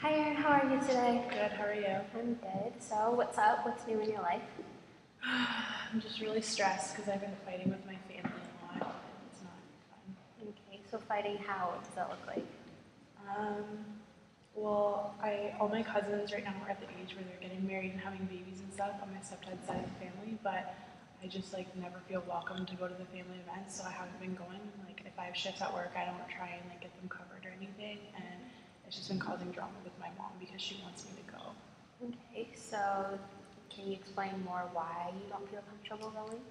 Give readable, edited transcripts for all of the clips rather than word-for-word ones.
Hi Erin, how are you today? Good, how are you? I'm good. So what's up? What's new in your life? I'm just really stressed because I've been fighting with my family a lot and it's not fun. Okay, so fighting how? What does that look like? Um, all my cousins right now are at the age where they're getting married and having babies and stuff on my stepdad's side of the family, but I just like never feel welcome to go to the family events, so I haven't been going. Like if I have shifts at work, I don't try and like get them covered or anything, and it's just been causing drama with my mom because she wants me to go. Okay, so can you explain more why you don't feel comfortable going?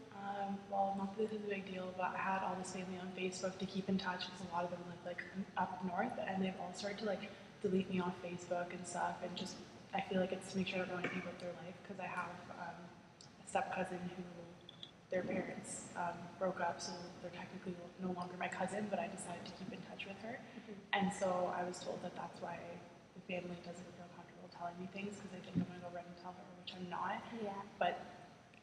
Not that this is a big deal, but I had all this family on Facebook to keep in touch because a lot of them live like up north, and they've all started to like delete me off Facebook and stuff, and just I feel like it's to make sure I don't know anything about their life because I have a step cousin who their parents broke up, so they're technically no longer my cousin, but I decided to keep in touch with her, and so I was told that that's why the family doesn't feel comfortable telling me things because they think I'm gonna go run and tell her, which I'm not. Yeah. But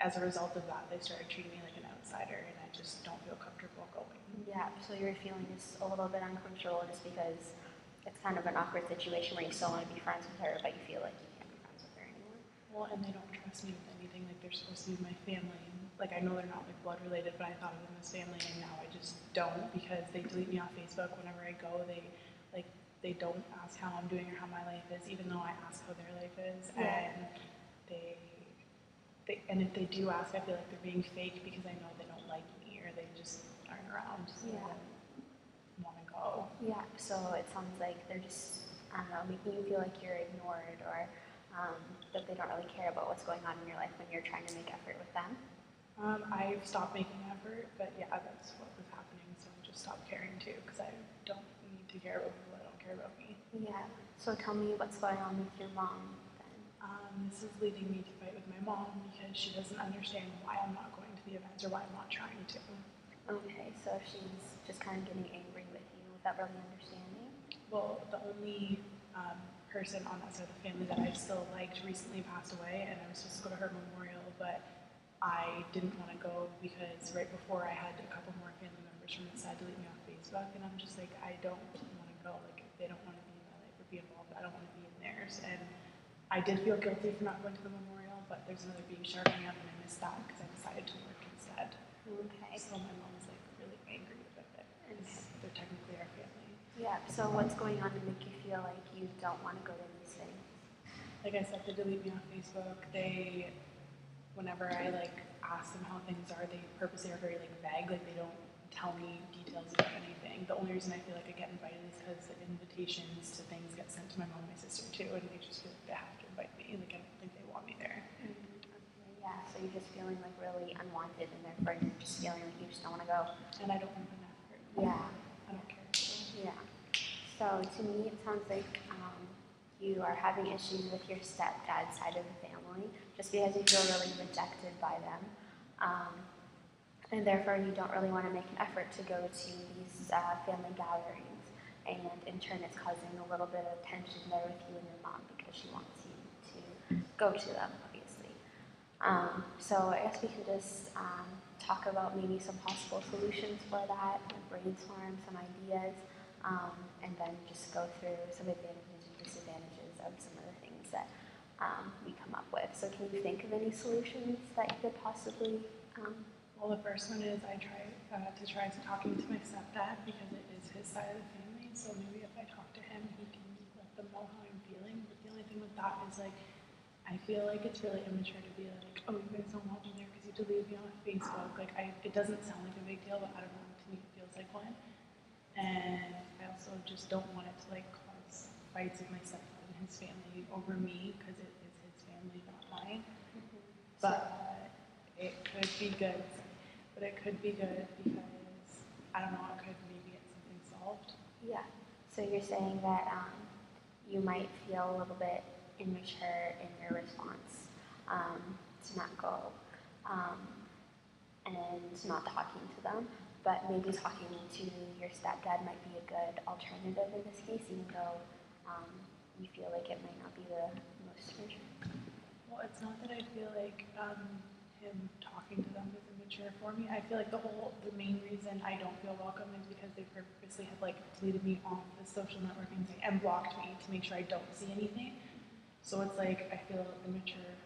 as a result of that, they started treating me like an outsider, and I just don't feel comfortable going. Yeah, so you're feeling just a little bit uncomfortable just because it's kind of an awkward situation where you still want to be friends with her, but you feel like you can't be friends with her anymore. Well, and they don't trust me with anything. Like they're supposed to be my family. Like I know they're not like blood related, but I thought of them as family, and now I just don't because they delete me off Facebook whenever I go. They don't ask how I'm doing or how my life is, even though I ask how their life is, Yeah. and and if they do ask, I feel like they're being fake because I know they don't like me or they just aren't around. So Yeah. I don't want to go. Yeah, so it sounds like they're just, I don't know, making you feel like you're ignored or that they don't really care about what's going on in your life when you're trying to make effort with them. I've stopped making effort, but yeah, that's what was happening. So I just stopped caring too because I don't need to care about people that don't care about me. Yeah, so tell me what's going on with your mom then. This is leading me to fight with my mom because she doesn't understand why I'm not going to the events or why I'm not trying to. Okay, so she's just kind of getting angry with you without really understanding. Well, the only person on that side of the family that I still liked recently passed away, and I was supposed to go to her memorial, but I didn't want to go because right before I had a couple more family members from the side delete me off Facebook, and I'm just like, I don't want to go. Like, if they don't want to be in my life or be involved, I don't want to be in theirs. And I did feel guilty for not going to the memorial, but there's another baby shower coming up, and I missed that because I decided to work instead. Okay. So my mom's like really angry about it because they're technically our family. Yeah, so what's going on to make you feel like you don't want to go to these things? Like I said, they delete me on Facebook. Whenever I like ask them how things are, they purposely are very like vague. Like they don't tell me details about anything. The only reason I feel like I get invited is because the invitations to things get sent to my mom and my sister too, and they just feel like they have to invite me. Like I don't think they want me there. Okay, yeah, so you're just feeling like really unwanted, and therefore you're just feeling like you just don't want to go. And I don't want an effort. Yeah. I don't care. Yeah. So to me, it sounds like you are having issues with your stepdad's side of the family, just because you feel really rejected by them, and therefore you don't really want to make an effort to go to these family gatherings. And in turn, it's causing a little bit of tension there with you and your mom because she wants you to go to them, obviously. So I guess we can just talk about maybe some possible solutions for that, and brainstorm some ideas, and then just go through some advantages and disadvantages of some of the things that we come up with. So can you think of any solutions that you could possibly? Well, the first one is I try talking to my stepdad because it is his side of the family. So maybe if I talk to him, he can let them know how I'm feeling. But the only thing with that is like I feel like it's really immature to be like, oh, you guys don't want me there because you deleted me on Facebook. Like it doesn't sound like a big deal, but I don't know. To me, it feels like one. And I also just don't want it to like cause fights with my stepdad and his family over me because it is his family, not mine. But it could be good. But it could be good because I don't know. It could maybe get something solved. Yeah. So you're saying that you might feel a little bit immature in your response to not go and not talking to them, but maybe talking to your stepdad might be a good alternative in this case, even though you feel like it might not be the most mature. Well, it's not that I feel like him talking to them is immature. immature for me. I feel like the main reason I don't feel welcome is because they purposely have like deleted me off the social networking thing and blocked me to make sure I don't see anything. So it's like I feel immature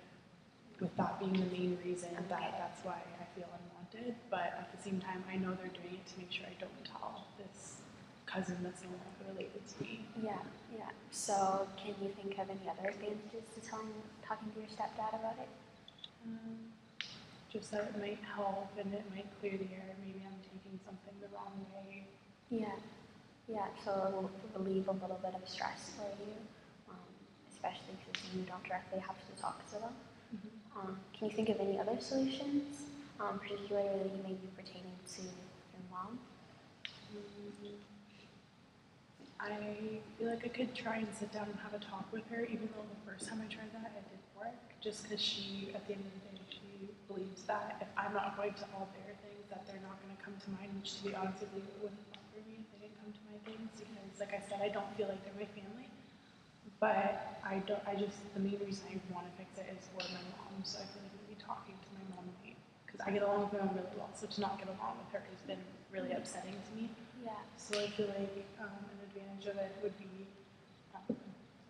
with that being the main reason that's why I feel unwanted. But at the same time, I know they're doing it to make sure I don't tell this cousin that's no longer related to me. Yeah, yeah. So can you think of any other advantages to talking to your stepdad about it? Just that it might help and it might clear the air. Maybe I'm taking something the wrong way. Yeah, yeah. So it will relieve a little bit of stress for you, especially because you don't directly have to talk to them. Can you think of any other solutions, particularly maybe pertaining to your mom? I feel like I could try and sit down and have a talk with her, even though the first time I tried that, it didn't work. Just because she, at the end of the day, she believes that if I'm not going to all their things, that they're not going to come to mine, which to be honest with you, it wouldn't bother me if they didn't come to my things, because like I said, I don't feel like they're my family. But the main reason I want to fix it is for my mom, so I feel like maybe talking to my mom, because I get along with my mom really well, so to not get along with her has been really upsetting to me. Yeah. So I feel like an advantage of it would be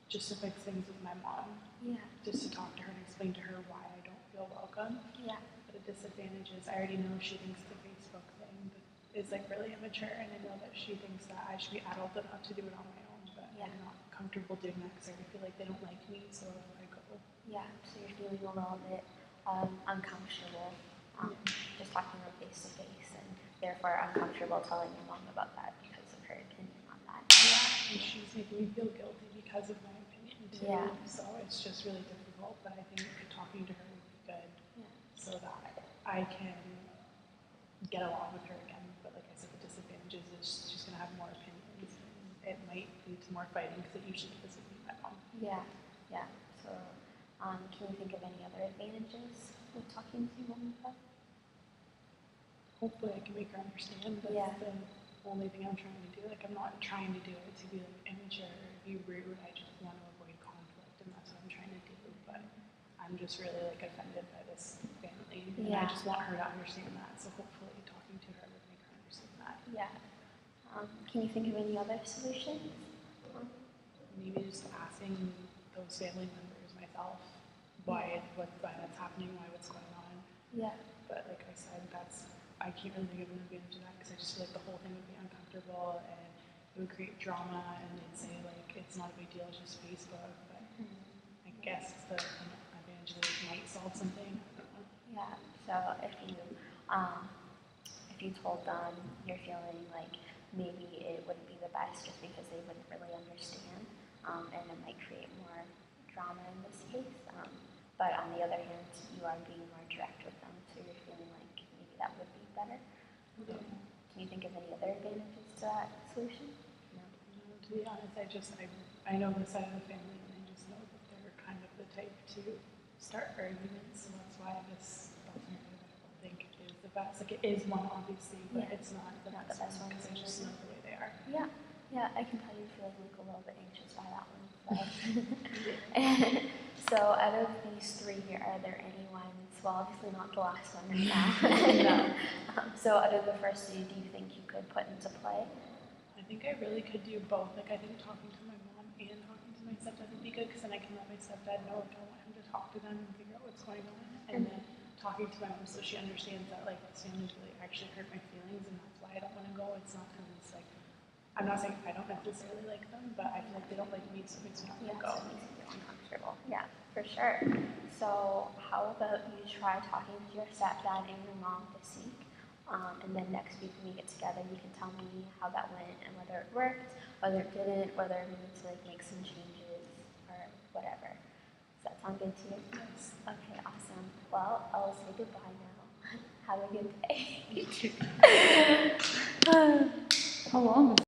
just to fix things with my mom. Yeah. Just to talk to her and explain to her why I don't feel welcome. Yeah. But a disadvantage is I already know she thinks the Facebook thing is like really immature, and I know that she thinks that I should be adult enough to do it on my own, but I'm not comfortable doing that because I already feel like they don't like me, so if I go. Yeah, so you're feeling a little bit uncomfortable just talking to her face to face, and therefore uncomfortable telling your mom about that because of her opinion on that. Yeah, and she's making me feel guilty because of my opinion too. Yeah. So it's just really difficult, but I think talking to her would be good so that I can get along with her again. But like I said, the disadvantage is she's going to have more opinions, and it might lead to more fighting because it usually does with me and my mom. Yeah, yeah. So can you think of any other advantages with talking to your mom about? Hopefully I can make her understand. That's the only thing I'm trying to do. Like, I'm not trying to do it to be like immature or be rude. I just want to avoid conflict, and that's what I'm trying to do. But I'm just really like offended by this family, and I just want her to understand that. So hopefully talking to her would make her understand that. Yeah. Can you think of any other solutions? Maybe just asking those family members myself why that's happening, what's going on. Yeah. But like I said, I can't really give an advantage of that because I just feel like the whole thing would be uncomfortable and it would create drama, and they'd say like it's not a big deal, it's just Facebook. But I guess the advantage of it might solve something. I don't know. Yeah. So if you told them you're feeling like maybe it wouldn't be the best just because they wouldn't really understand, and it might create more drama in this case. But on the other hand, you are being more direct with them, so you're feeling like maybe that would be better. Can you think of any other advantages to that solution? No. To be honest, I know the side of the family, and I just know that they're kind of the type to start arguments, so that's why this alternative I don't think is the best. Like, it is one, obviously, but it's not the best one because I just know the way they are. Yeah, yeah, I can tell you're feeling like a little bit anxious by that one. So out of these three, are there any ones, well, obviously not the last one right now. So out of the first two, do you think you could put into play? I think I really could do both. Like, I think talking to my mom and talking to my stepdad would be good because then I can let my stepdad know, like, I want him to talk to them and figure out what's going on. And then talking to my mom so she understands that, like, this family's really actually hurt my feelings, and that's why I don't want to go. It's not because it's like, I'm not saying I don't necessarily like them, but I feel like they don't like me, so it makes me not want to go. So it makes you feel uncomfortable. Yeah, for sure. So how about you try talking to your stepdad and your mom this week, and then next week when we get together, you can tell me how that went and whether it worked, whether it didn't, whether we need to like make some changes or whatever. Does that sound good to you? Yes. Okay, awesome. Well, I'll say goodbye now. Have a good day. How long?